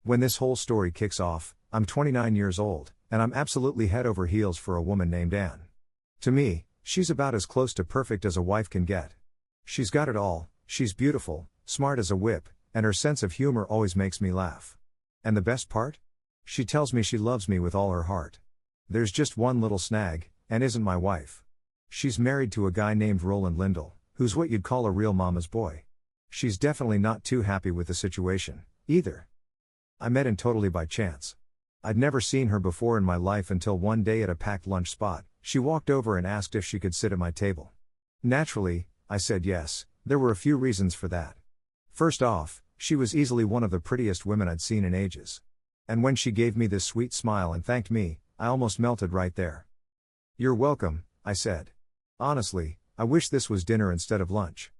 When this whole story kicks off, I'm 29 years old, and I'm absolutely head over heels for a woman named Anne. To me, she's about as close to perfect as a wife can get. She's got it all, she's beautiful, smart as a whip, and her sense of humor always makes me laugh. And the best part? She tells me she loves me with all her heart. There's just one little snag, Anne isn't my wife. She's married to a guy named Roland Lindell, who's what you'd call a real mama's boy. She's definitely not too happy with the situation, either. I met Anne totally by chance. I'd never seen her before in my life until one day at a packed lunch spot, she walked over and asked if she could sit at my table. Naturally, I said yes. There were a few reasons for that. First off, she was easily one of the prettiest women I'd seen in ages. And when she gave me this sweet smile and thanked me, I almost melted right there. "You're welcome," I said. "Honestly, I wish this was dinner instead of lunch."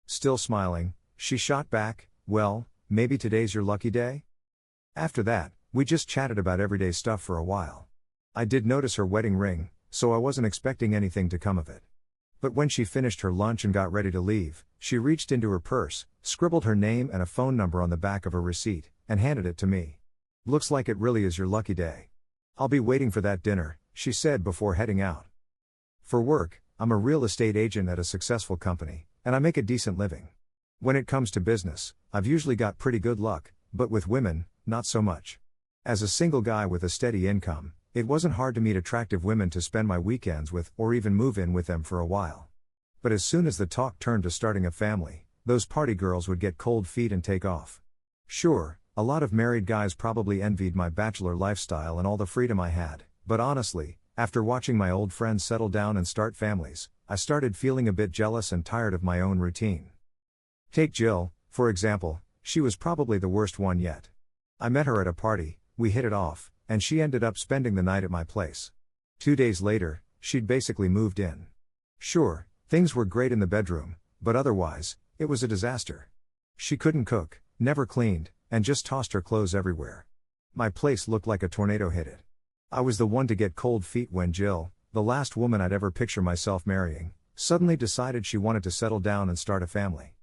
Still smiling, she shot back, "Well, maybe today's your lucky day?" After that, we just chatted about everyday stuff for a while. I did notice her wedding ring, so I wasn't expecting anything to come of it. But when she finished her lunch and got ready to leave, she reached into her purse, scribbled her name and a phone number on the back of her receipt, and handed it to me. "Looks like it really is your lucky day. I'll be waiting for that dinner," she said before heading out. For work, I'm a real estate agent at a successful company, and I make a decent living. When it comes to business, I've usually got pretty good luck, but with women, not so much. As a single guy with a steady income, it wasn't hard to meet attractive women to spend my weekends with or even move in with them for a while. But as soon as the talk turned to starting a family, those party girls would get cold feet and take off. Sure, a lot of married guys probably envied my bachelor lifestyle and all the freedom I had, but honestly, after watching my old friends settle down and start families, I started feeling a bit jealous and tired of my own routine. Take Jill, for example, she was probably the worst one yet. I met her at a party, we hit it off, and she ended up spending the night at my place. 2 days later, she'd basically moved in. Sure, things were great in the bedroom, but otherwise, it was a disaster. She couldn't cook, never cleaned, and just tossed her clothes everywhere. My place looked like a tornado hit it. I was the one to get cold feet when Jill, the last woman I'd ever picture myself marrying, suddenly decided she wanted to settle down and start a family.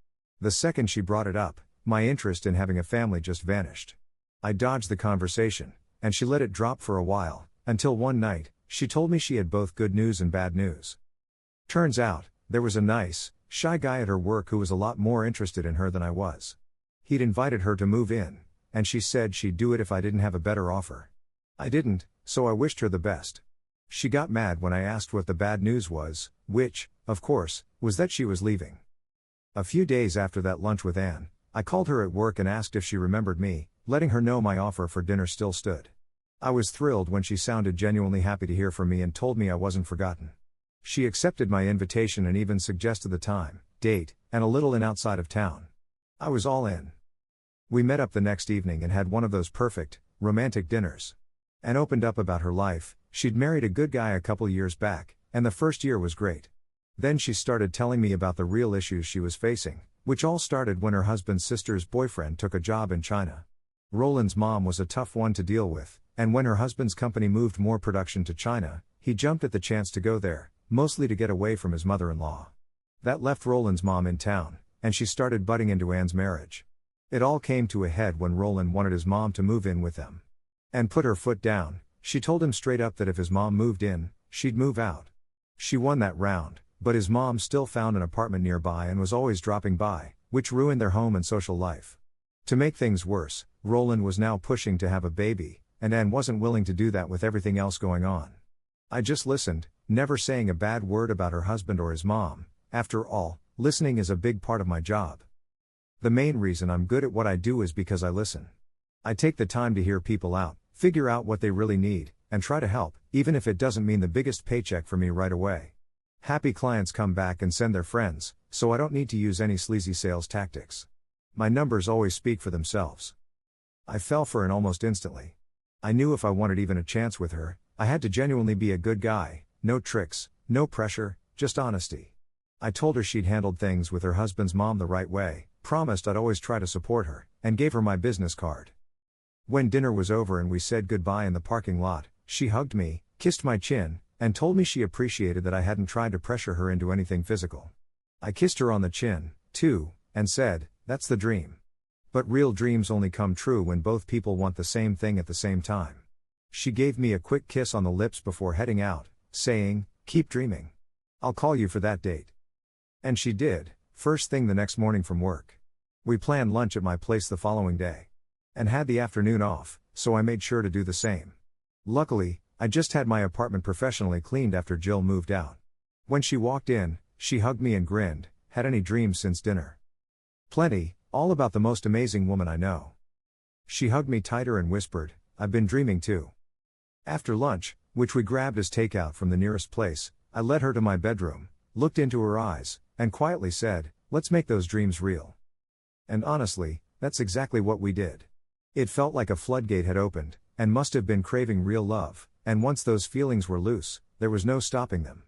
The second she brought it up, my interest in having a family just vanished. I dodged the conversation, and she let it drop for a while, until one night, she told me she had both good news and bad news. Turns out, there was a nice, shy guy at her work who was a lot more interested in her than I was. He'd invited her to move in, and she said she'd do it if I didn't have a better offer. I didn't, so I wished her the best. She got mad when I asked what the bad news was, which, of course, was that she was leaving. A few days after that lunch with Anne, I called her at work and asked if she remembered me, letting her know my offer for dinner still stood. I was thrilled when she sounded genuinely happy to hear from me and told me I wasn't forgotten. She accepted my invitation and even suggested the time, date, and a little in outside of town. I was all in. We met up the next evening and had one of those perfect, romantic dinners. Anne opened up about her life. She'd married a good guy a couple years back, and the first year was great. Then she started telling me about the real issues she was facing, which all started when her husband's sister's boyfriend took a job in China. Roland's mom was a tough one to deal with, and when her husband's company moved more production to China, he jumped at the chance to go there, mostly to get away from his mother-in-law. That left Roland's mom in town, and she started butting into Anne's marriage. It all came to a head when Roland wanted his mom to move in with them. Anne put her foot down. She told him straight up that if his mom moved in, she'd move out. She won that round, but his mom still found an apartment nearby and was always dropping by, which ruined their home and social life. To make things worse, Roland was now pushing to have a baby, and Anne wasn't willing to do that with everything else going on. I just listened, never saying a bad word about her husband or his mom. After all, listening is a big part of my job. The main reason I'm good at what I do is because I listen. I take the time to hear people out, figure out what they really need, and try to help, even if it doesn't mean the biggest paycheck for me right away. Happy clients come back and send their friends, so I don't need to use any sleazy sales tactics. My numbers always speak for themselves. I fell for Anne almost instantly. I knew if I wanted even a chance with her, I had to genuinely be a good guy, no tricks, no pressure, just honesty. I told her she'd handled things with her husband's mom the right way, promised I'd always try to support her, and gave her my business card. When dinner was over and we said goodbye in the parking lot, she hugged me, kissed my chin, and told me she appreciated that I hadn't tried to pressure her into anything physical. I kissed her on the chin, too, and said, "That's the dream." But real dreams only come true when both people want the same thing at the same time. She gave me a quick kiss on the lips before heading out, saying, "Keep dreaming. I'll call you for that date." And she did, first thing the next morning from work. We planned lunch at my place the following day. And had the afternoon off, so I made sure to do the same. Luckily, I just had my apartment professionally cleaned after Jill moved out. When she walked in, she hugged me and grinned. "Had any dreams since dinner?" "Plenty, all about the most amazing woman I know." She hugged me tighter and whispered, "I've been dreaming too." After lunch, which we grabbed as takeout from the nearest place, I led her to my bedroom, looked into her eyes, and quietly said, "Let's make those dreams real." And honestly, that's exactly what we did. It felt like a floodgate had opened, and must have been craving real love, and once those feelings were loose, there was no stopping them.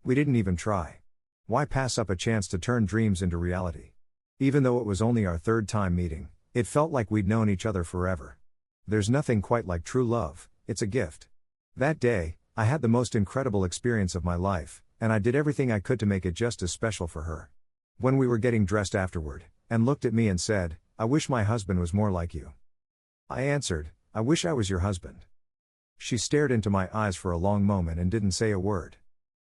We didn't even try. Why pass up a chance to turn dreams into reality? Even though it was only our third time meeting, it felt like we'd known each other forever. There's nothing quite like true love, it's a gift. That day, I had the most incredible experience of my life, and I did everything I could to make it just as special for her. When we were getting dressed afterward, and looked at me and said, "I wish my husband was more like you," I answered, "I wish I was your husband." She stared into my eyes for a long moment and didn't say a word.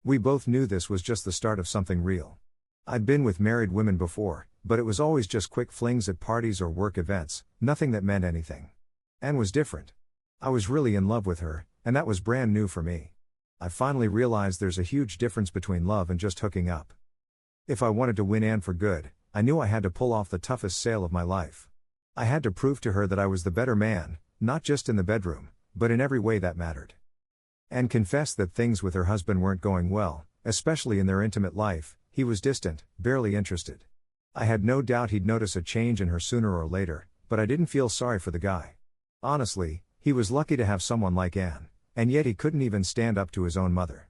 We both knew this was just the start of something real. I'd been with married women before, but it was always just quick flings at parties or work events, nothing that meant anything. Anne was different. I was really in love with her, and that was brand new for me. I finally realized there's a huge difference between love and just hooking up. If I wanted to win Anne for good, I knew I had to pull off the toughest sale of my life. I had to prove to her that I was the better man, not just in the bedroom, but in every way that mattered. Anne confessed that things with her husband weren't going well, especially in their intimate life. He was distant, barely interested. I had no doubt he'd notice a change in her sooner or later, but I didn't feel sorry for the guy. Honestly, he was lucky to have someone like Anne, and yet he couldn't even stand up to his own mother.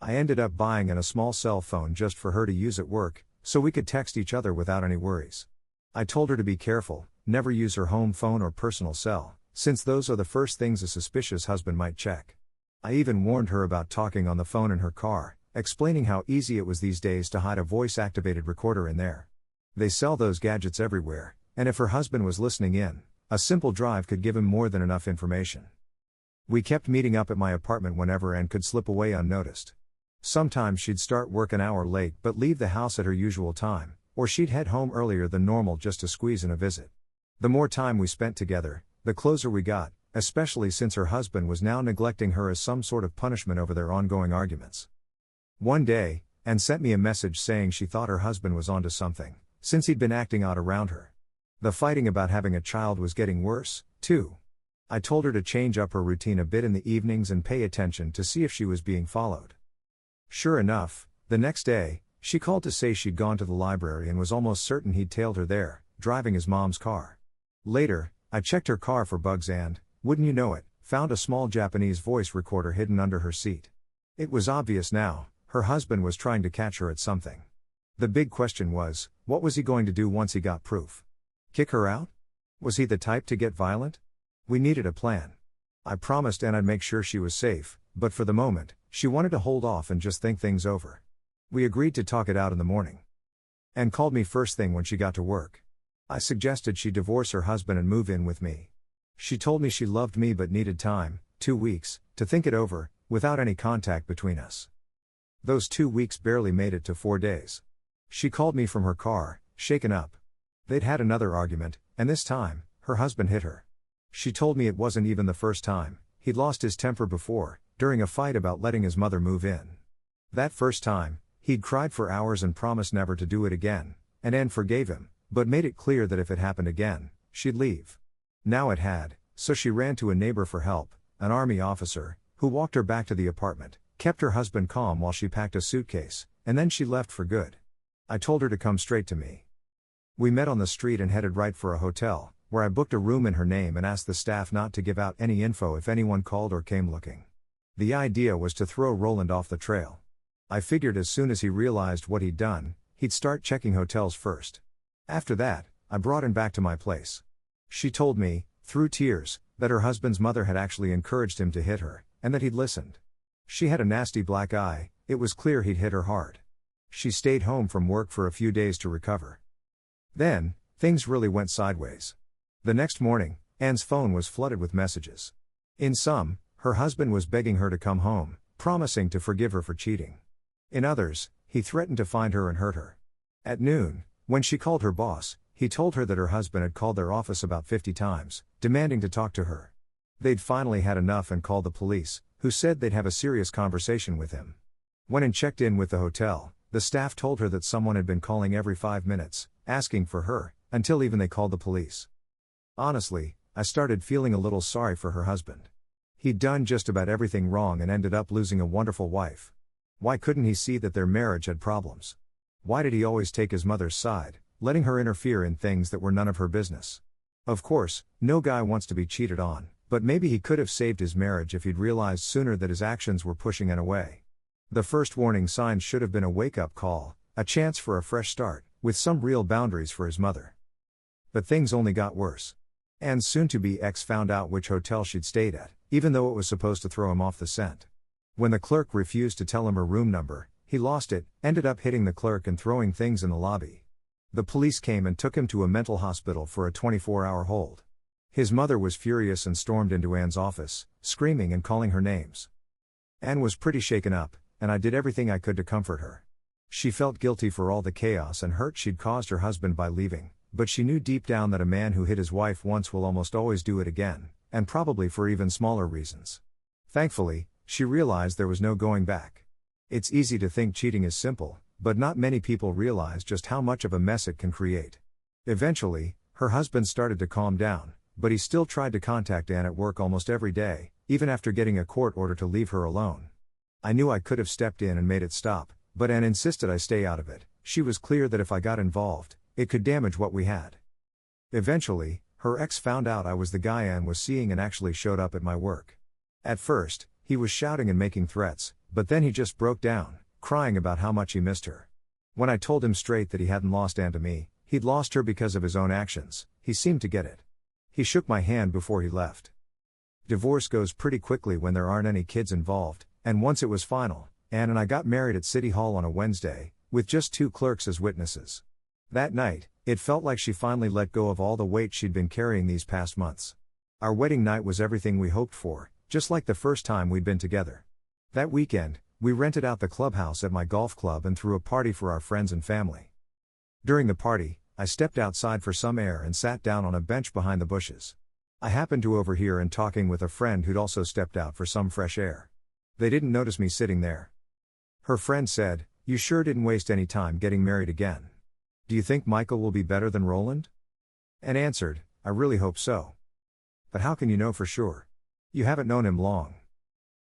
I ended up buying Anne a small cell phone just for her to use at work, so we could text each other without any worries. I told her to be careful, never use her home phone or personal cell, since those are the first things a suspicious husband might check. I even warned her about talking on the phone in her car, explaining how easy it was these days to hide a voice-activated recorder in there. They sell those gadgets everywhere, and if her husband was listening in, a simple drive could give him more than enough information. We kept meeting up at my apartment whenever Anne could slip away unnoticed. Sometimes she'd start work an hour late but leave the house at her usual time, or she'd head home earlier than normal just to squeeze in a visit. The more time we spent together, the closer we got, especially since her husband was now neglecting her as some sort of punishment over their ongoing arguments. One day, Anne sent me a message saying she thought her husband was onto something, since he'd been acting odd around her. The fighting about having a child was getting worse, too. I told her to change up her routine a bit in the evenings and pay attention to see if she was being followed. Sure enough, the next day, she called to say she'd gone to the library and was almost certain he'd tailed her there, driving his mom's car. Later, I checked her car for bugs and, wouldn't you know it, found a small Japanese voice recorder hidden under her seat. It was obvious now, her husband was trying to catch her at something. The big question was, what was he going to do once he got proof? Kick her out? Was he the type to get violent? We needed a plan. I promised Anne I'd make sure she was safe, but for the moment, she wanted to hold off and just think things over. We agreed to talk it out in the morning. Anne called me first thing when she got to work. I suggested she divorce her husband and move in with me. She told me she loved me but needed time, 2 weeks, to think it over, without any contact between us. Those 2 weeks barely made it to 4 days. She called me from her car, shaken up. They'd had another argument, and this time, her husband hit her. She told me it wasn't even the first time, he'd lost his temper before, during a fight about letting his mother move in. That first time, he'd cried for hours and promised never to do it again, and Anne forgave him, but made it clear that if it happened again, she'd leave. Now it had, so she ran to a neighbor for help, an army officer, who walked her back to the apartment, kept her husband calm while she packed a suitcase, and then she left for good. I told her to come straight to me. We met on the street and headed right for a hotel, where I booked a room in her name and asked the staff not to give out any info if anyone called or came looking. The idea was to throw Roland off the trail. I figured as soon as he realized what he'd done, he'd start checking hotels first. After that, I brought him back to my place. She told me, through tears, that her husband's mother had actually encouraged him to hit her, and that he'd listened. She had a nasty black eye, it was clear he'd hit her hard. She stayed home from work for a few days to recover. Then, Things really went sideways. The next morning, Anne's phone was flooded with messages. In some, her husband was begging her to come home, promising to forgive her for cheating. In others, he threatened to find her and hurt her. At noon, when she called her boss, he told her that her husband had called their office about 50 times, demanding to talk to her. They'd finally had enough and called the police, who said they'd have a serious conversation with him. When Anne checked in with the hotel, the staff told her that someone had been calling every 5 minutes, asking for her, until even they called the police. Honestly, I started feeling a little sorry for her husband. He'd done just about everything wrong and ended up losing a wonderful wife. Why couldn't he see that their marriage had problems? Why did he always take his mother's side, letting her interfere in things that were none of her business? Of course, no guy wants to be cheated on, but maybe he could have saved his marriage if he'd realized sooner that his actions were pushing Anne away. The first warning signs should have been a wake-up call, a chance for a fresh start, with some real boundaries for his mother. But things only got worse. Anne's soon-to-be ex found out which hotel she'd stayed at, even though it was supposed to throw him off the scent. When the clerk refused to tell him her room number, he lost it, ended up hitting the clerk and throwing things in the lobby. The police came and took him to a mental hospital for a 24-hour hold. His mother was furious and stormed into Anne's office, screaming and calling her names. Anne was pretty shaken up, and I did everything I could to comfort her. She felt guilty for all the chaos and hurt she'd caused her husband by leaving, but she knew deep down that a man who hit his wife once will almost always do it again, and probably for even smaller reasons. Thankfully, she realized there was no going back. It's easy to think cheating is simple, but not many people realize just how much of a mess it can create. Eventually, her husband started to calm down, but he still tried to contact Anne at work almost every day, even after getting a court order to leave her alone. I knew I could have stepped in and made it stop, but Anne insisted I stay out of it. She was clear that if I got involved, it could damage what we had. Eventually, her ex found out I was the guy Anne was seeing and actually showed up at my work. At first, he was shouting and making threats, but then he just broke down, crying about how much he missed her. When I told him straight that he hadn't lost Anne to me, he'd lost her because of his own actions, he seemed to get it. He shook my hand before he left. Divorce goes pretty quickly when there aren't any kids involved, and once it was final, Anne and I got married at City Hall on a Wednesday, with just 2 clerks as witnesses. That night, it felt like she finally let go of all the weight she'd been carrying these past months. Our wedding night was everything we hoped for, just like the first time we'd been together. That weekend, we rented out the clubhouse at my golf club and threw a party for our friends and family. During the party, I stepped outside for some air and sat down on a bench behind the bushes. I happened to overhear Anne talking with a friend who'd also stepped out for some fresh air. They didn't notice me sitting there. Her friend said, "You sure didn't waste any time getting married again. Do you think Michael will be better than Roland?" Anne answered, "I really hope so." "But how can you know for sure? You haven't known him long."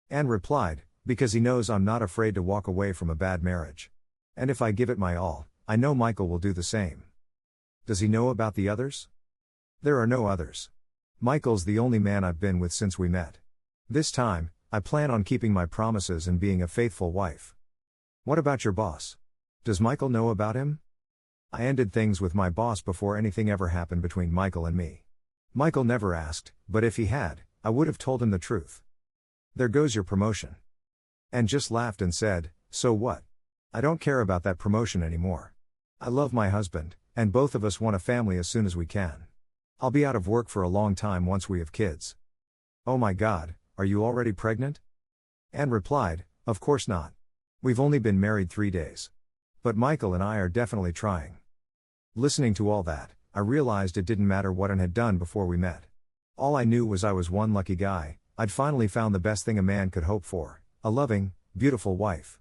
Anne replied, "Because he knows I'm not afraid to walk away from a bad marriage. And if I give it my all, I know Michael will do the same." "Does he know about the others?" "There are no others. Michael's the only man I've been with since we met. This time, I plan on keeping my promises and being a faithful wife." "What about your boss? Does Michael know about him?" "I ended things with my boss before anything ever happened between Michael and me. Michael never asked, but if he had, I would have told him the truth." "There goes your promotion." And just laughed and said, "So what? I don't care about that promotion anymore. I love my husband, and both of us want a family as soon as we can. I'll be out of work for a long time once we have kids." "Oh my God, are you already pregnant?" Anne replied, "Of course not. We've only been married 3 days. But Michael and I are definitely trying." Listening to all that, I realized it didn't matter what Anne had done before we met. All I knew was I was one lucky guy. I'd finally found the best thing a man could hope for, a loving, beautiful wife.